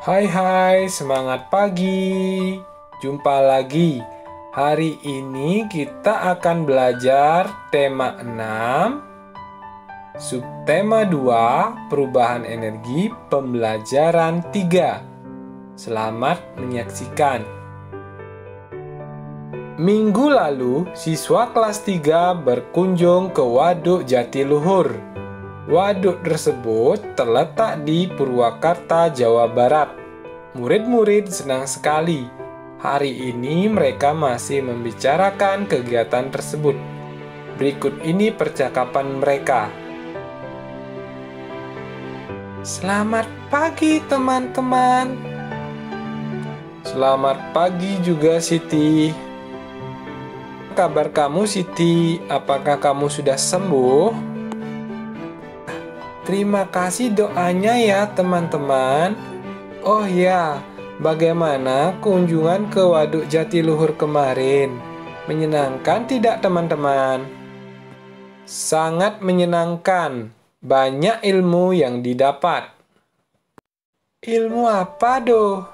Hai hai, semangat pagi. Jumpa lagi. Hari ini kita akan belajar tema 6, subtema 2, perubahan energi, pembelajaran 3. Selamat menyaksikan. Minggu lalu, siswa kelas 3 berkunjung ke Waduk Jatiluhur. Waduk tersebut terletak di Purwakarta, Jawa Barat. Murid-murid senang sekali. Hari ini mereka masih membicarakan kegiatan tersebut. Berikut ini percakapan mereka. Selamat pagi teman-teman. Selamat pagi juga Siti. Kabar kamu Siti? Apakah kamu sudah sembuh? Terima kasih doanya ya teman-teman. Oh ya, bagaimana kunjungan ke Waduk Jatiluhur kemarin? Menyenangkan tidak teman-teman? Sangat menyenangkan. Banyak ilmu yang didapat. Ilmu apa doh?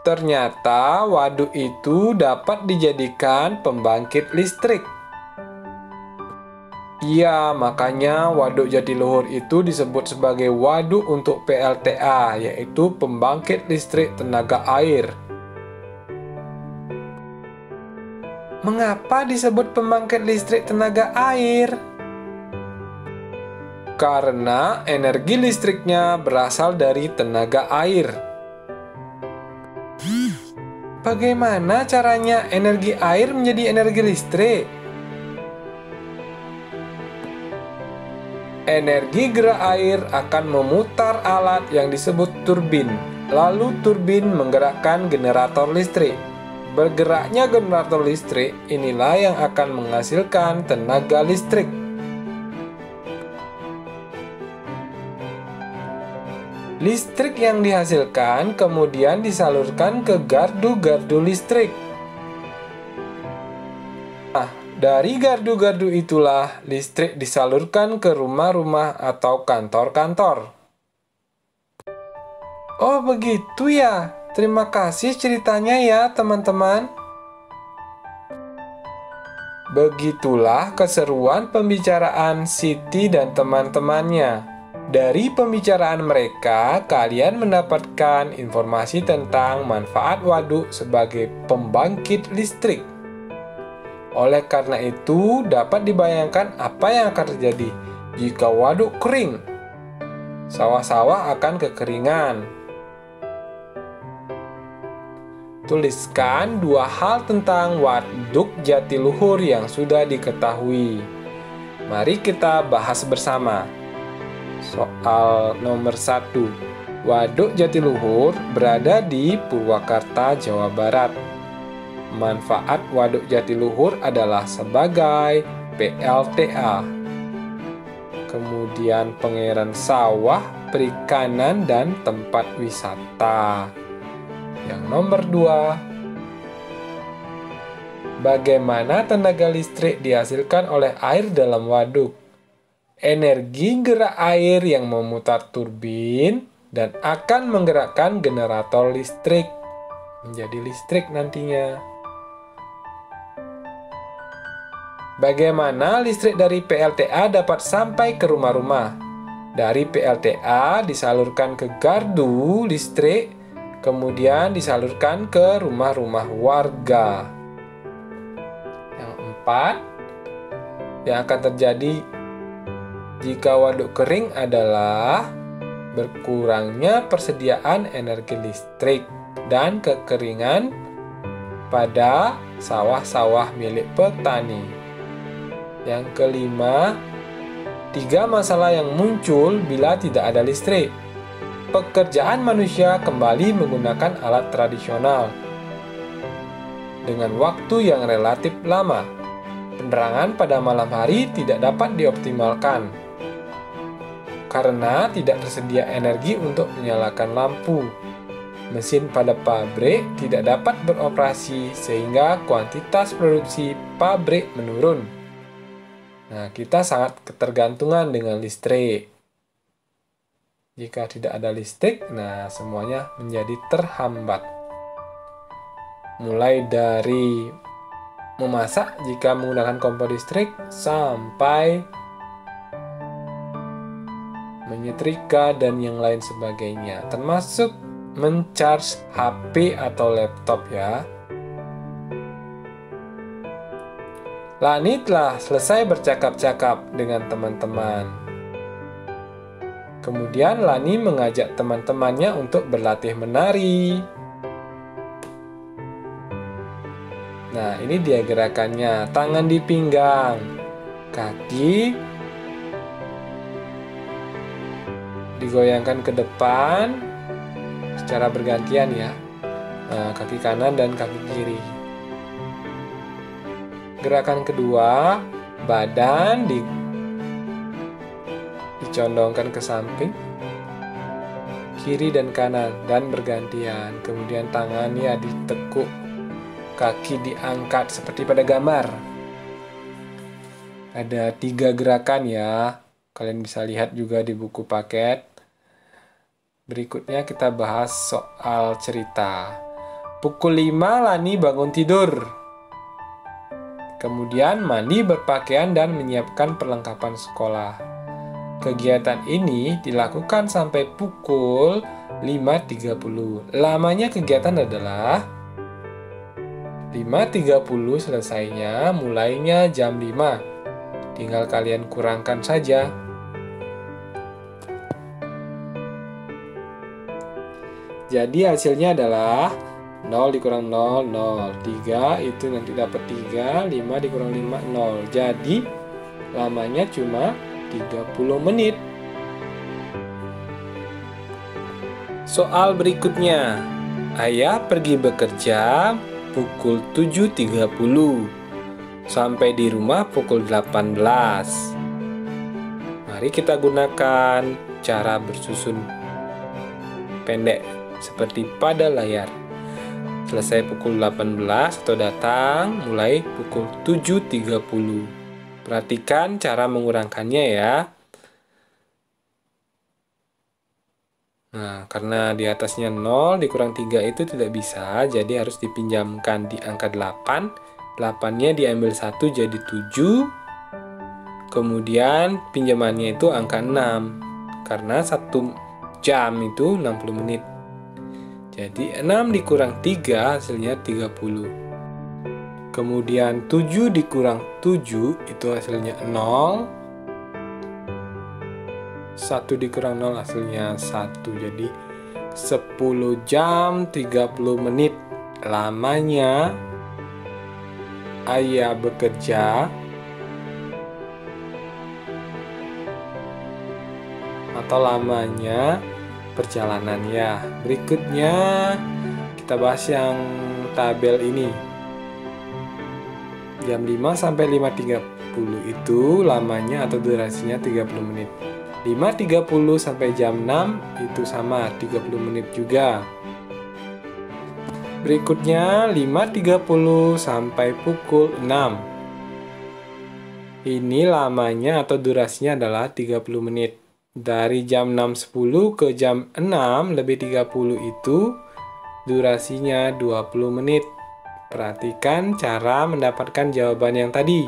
Ternyata waduk itu dapat dijadikan pembangkit listrik. Iya, makanya Waduk Jatiluhur itu disebut sebagai waduk untuk PLTA, yaitu pembangkit listrik tenaga air. Mengapa disebut pembangkit listrik tenaga air? Karena energi listriknya berasal dari tenaga air. Bagaimana caranya energi air menjadi energi listrik? Energi gerak air akan memutar alat yang disebut turbin. Lalu turbin menggerakkan generator listrik. Bergeraknya generator listrik inilah yang akan menghasilkan tenaga listrik. Listrik yang dihasilkan kemudian disalurkan ke gardu-gardu listrik. Dari gardu-gardu itulah listrik disalurkan ke rumah-rumah atau kantor-kantor. Oh begitu ya, terima kasih ceritanya ya teman-teman. Begitulah keseruan pembicaraan Siti dan teman-temannya. Dari pembicaraan mereka, kalian mendapatkan informasi tentang manfaat waduk sebagai pembangkit listrik. Oleh karena itu, dapat dibayangkan apa yang akan terjadi jika waduk kering. Sawah-sawah akan kekeringan. Tuliskan dua hal tentang Waduk Jatiluhur yang sudah diketahui. Mari kita bahas bersama. Soal nomor 1. Waduk Jatiluhur berada di Purwakarta, Jawa Barat. Manfaat Waduk Jatiluhur adalah sebagai PLTA. Kemudian pengairan sawah, perikanan, dan tempat wisata. Yang nomor 2. Bagaimana tenaga listrik dihasilkan oleh air dalam waduk? Energi gerak air yang memutar turbin dan akan menggerakkan generator listrik menjadi listrik nantinya. Bagaimana listrik dari PLTA dapat sampai ke rumah-rumah? Dari PLTA disalurkan ke gardu listrik, kemudian disalurkan ke rumah-rumah warga. Yang 4, yang akan terjadi jika waduk kering adalah berkurangnya persediaan energi listrik dan kekeringan pada sawah-sawah milik petani. Yang kelima, 3 masalah yang muncul bila tidak ada listrik. Pekerjaan manusia kembali menggunakan alat tradisional dengan waktu yang relatif lama. Penerangan pada malam hari tidak dapat dioptimalkan karena tidak tersedia energi untuk menyalakan lampu. Mesin pada pabrik tidak dapat beroperasi sehingga kuantitas produksi pabrik menurun. Nah, kita sangat ketergantungan dengan listrik. Jika tidak ada listrik, nah semuanya menjadi terhambat. Mulai dari memasak jika menggunakan kompor listrik sampai menyetrika dan yang lain sebagainya, termasuk mencharge HP atau laptop ya. Lani telah selesai bercakap-cakap dengan teman-teman. Kemudian Lani mengajak teman-temannya untuk berlatih menari. Nah, ini dia gerakannya. Tangan di pinggang, kaki digoyangkan ke depan secara bergantian ya. Nah, kaki kanan dan kaki kiri. Gerakan kedua, badan dicondongkan ke samping, kiri dan kanan, dan bergantian. Kemudian tangan ya ditekuk, kaki diangkat seperti pada gambar. Ada 3 gerakan ya. Kalian bisa lihat juga di buku paket. Berikutnya kita bahas soal cerita. Pukul 5 Lani bangun tidur. Kemudian mandi, berpakaian, dan menyiapkan perlengkapan sekolah. Kegiatan ini dilakukan sampai pukul 5.30. Lamanya kegiatan adalah 5.30 selesainya, mulainya jam 5. Tinggal kalian kurangkan saja. Jadi hasilnya adalah 0 dikurang 0, 0. 3 itu nanti dapat 3, 5 dikurang 5, 0. Jadi lamanya cuma 30 menit. Soal berikutnya. Ayah pergi bekerja pukul 7.30. Sampai di rumah pukul 18. Mari kita gunakan cara bersusun pendek seperti pada layar. Selesai pukul 18 atau datang mulai pukul 7.30. Perhatikan cara mengurangkannya ya. Nah, karena di atasnya 0 dikurang 3 itu tidak bisa, jadi harus dipinjamkan di angka 8. 8-nya diambil 1 jadi 7. Kemudian pinjamannya itu angka 6. Karena 1 jam itu 60 menit. Jadi 6 dikurang 3 hasilnya 30. Kemudian 7 dikurang 7 itu hasilnya 0. 1 dikurang 0 hasilnya 1. Jadi 10 jam 30 menit lamanya ayah bekerja atau lamanya perjalanannya. Berikutnya kita bahas yang tabel ini. Jam 5 sampai 5.30 itu lamanya atau durasinya 30 menit. 5.30 sampai jam 6 itu sama 30 menit juga. Berikutnya 5.30 sampai pukul 6. Ini lamanya atau durasinya adalah 30 menit. Dari jam 6.10 ke jam 6 lebih 30 itu durasinya 20 menit. Perhatikan cara mendapatkan jawaban yang tadi.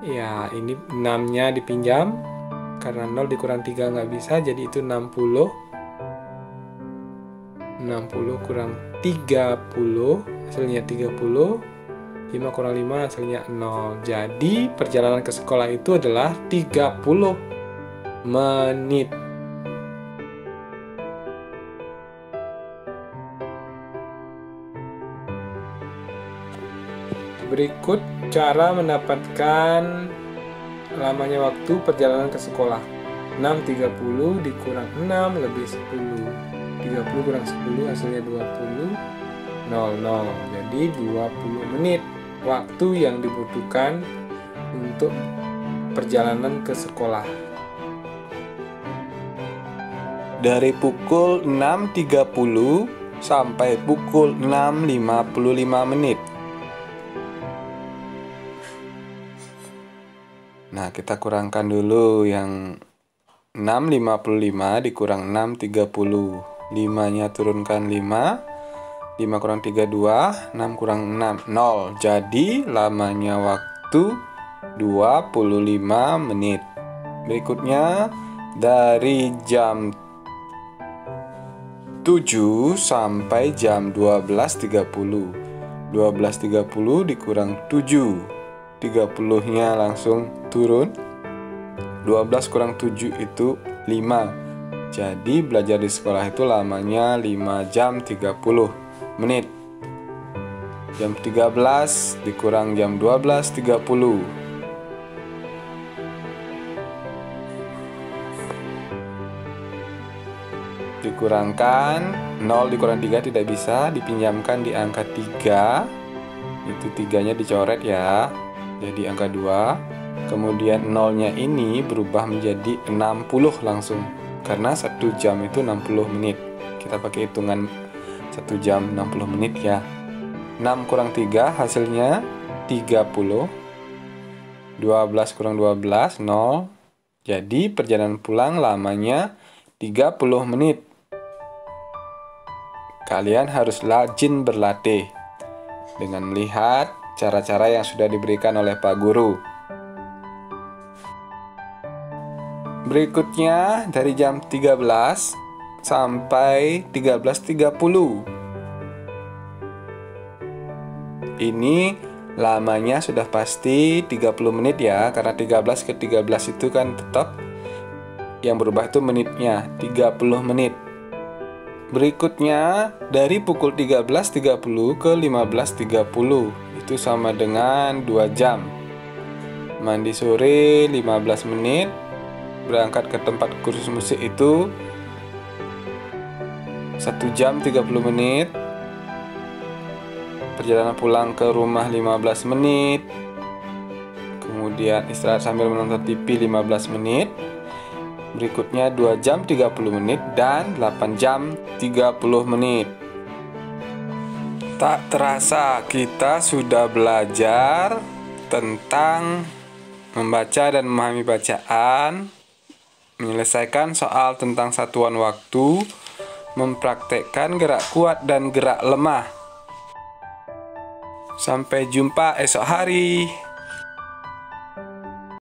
Ya, ini 6-nya dipinjam. Karena 0 dikurang 3 nggak bisa, jadi itu 60. 60 kurang 30, hasilnya 30. 5 kurang 5, hasilnya 0. Jadi, perjalanan ke sekolah itu adalah 30 menit. Berikut cara mendapatkan lamanya waktu perjalanan ke sekolah. 6.30 dikurang 6 lebih 10. 30 kurang 10 hasilnya 20. 00. Jadi 20 menit waktu yang dibutuhkan untuk perjalanan ke sekolah. Dari pukul 6.30 sampai pukul 6.55 menit. Nah, kita kurangkan dulu yang 6,55 dikurang 6,30. 5-nya turunkan 5. 5 kurang 3, 2. 6 kurang 6, 0. Jadi lamanya waktu 25 menit. Berikutnya dari jam 7 sampai jam 12.30. 12.30 dikurang 7. 30-nya langsung turun. 12 kurang 7 itu 5. Jadi belajar di sekolah itu lamanya 5 jam 30 menit. Jam 13 dikurang jam 12.30. Dikurangkan 0 dikurang 3 tidak bisa, dipinjamkan di angka 3. Itu 3-nya dicoret ya. Jadi angka 2. Kemudian 0-nya ini berubah menjadi 60 langsung. Karena 1 jam itu 60 menit. Kita pakai hitungan 1 jam 60 menit ya. 6 kurang 3 hasilnya 30. 12 kurang 12, 0. Jadi perjalanan pulang lamanya 30 menit. Kalian harus rajin berlatih dengan melihat cara-cara yang sudah diberikan oleh Pak Guru. Berikutnya dari jam 13 sampai 13.30. Ini lamanya sudah pasti 30 menit ya, karena 13 ke 13 itu kan tetap yang berubah itu menitnya, 30 menit. Berikutnya dari pukul 13.30 ke 15.30. Itu sama dengan 2 jam. Mandi sore 15 menit. Berangkat ke tempat kursus musik itu 1 jam 30 menit. Perjalanan pulang ke rumah 15 menit. Kemudian istirahat sambil menonton TV 15 menit. Berikutnya 2 jam 30 menit dan 8 jam 30 menit. Tak terasa kita sudah belajar tentang membaca dan memahami bacaan, menyelesaikan soal tentang satuan waktu, mempraktekkan gerak kuat dan gerak lemah. Sampai jumpa esok hari.